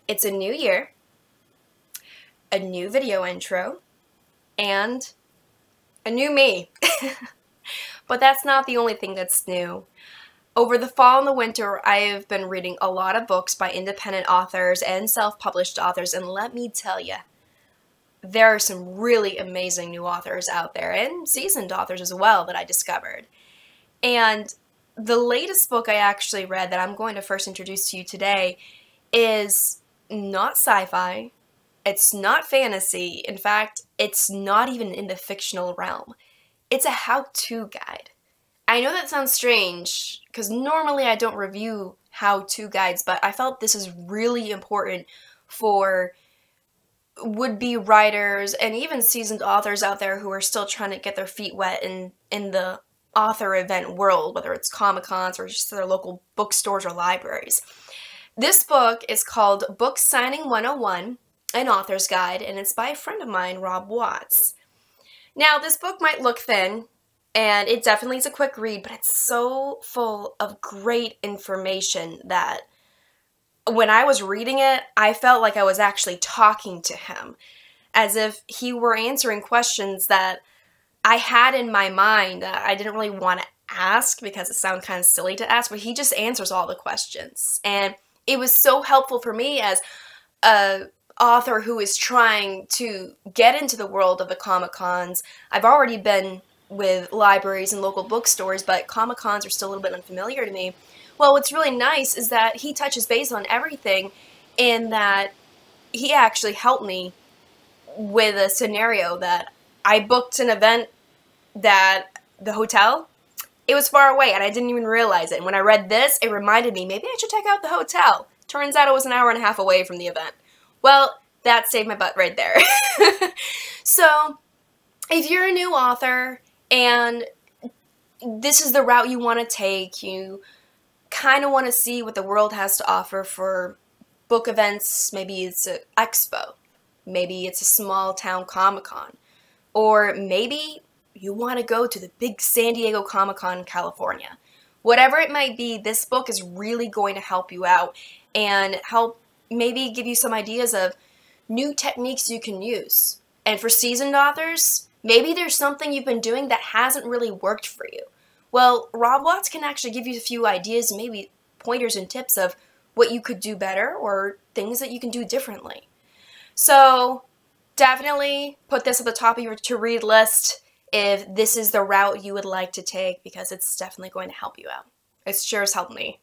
It's a new year, a new video intro, and a new me. But that's not the only thing that's new. Over the fall and the winter, I've been reading a lot of books by independent authors and self-published authors, and let me tell you, there are some really amazing new authors out there, and seasoned authors as well, that I discovered. And the latest book I actually read that I'm going to first introduce to you today is not sci-fi, it's not fantasy, in fact, it's not even in the fictional realm. It's a how-to guide. I know that sounds strange, because normally I don't review how-to guides, but I felt this is really important for would-be writers and even seasoned authors out there who are still trying to get their feet wet in the author event world, whether it's Comic-Cons or just their local bookstores or libraries. This book is called Book Signing 101, an author's guide, and it's by a friend of mine, Rob Watts. Now, this book might look thin, and it definitely is a quick read, but it's so full of great information that when I was reading it, I felt like I was actually talking to him, as if he were answering questions that I had in my mind that I didn't really want to ask because it sounded kind of silly to ask, but he just answers all the questions. And it was so helpful for me as a author who is trying to get into the world of the Comic-Cons. I've already been with libraries and local bookstores, but Comic-Cons are still a little bit unfamiliar to me. Well, what's really nice is that he touches base on everything, in that he actually helped me with a scenario that I booked an event that the hotel, it was far away and I didn't even realize it. And when I read this, it reminded me, maybe I should check out the hotel. Turns out it was an hour and a half away from the event. Well, that saved my butt right there. So, if you're a new author and this is the route you want to take, you kind of want to see what the world has to offer for book events, maybe it's an expo, maybe it's a small town Comic-Con, or maybe you want to go to the big San Diego Comic-Con in California. Whatever it might be, this book is really going to help you out and help maybe give you some ideas of new techniques you can use. And for seasoned authors, maybe there's something you've been doing that hasn't really worked for you. Well, Rob Watts can actually give you a few ideas, maybe pointers and tips of what you could do better or things that you can do differently. So definitely put this at the top of your to-read list if this is the route you would like to take, because it's definitely going to help you out. It sure has helped me.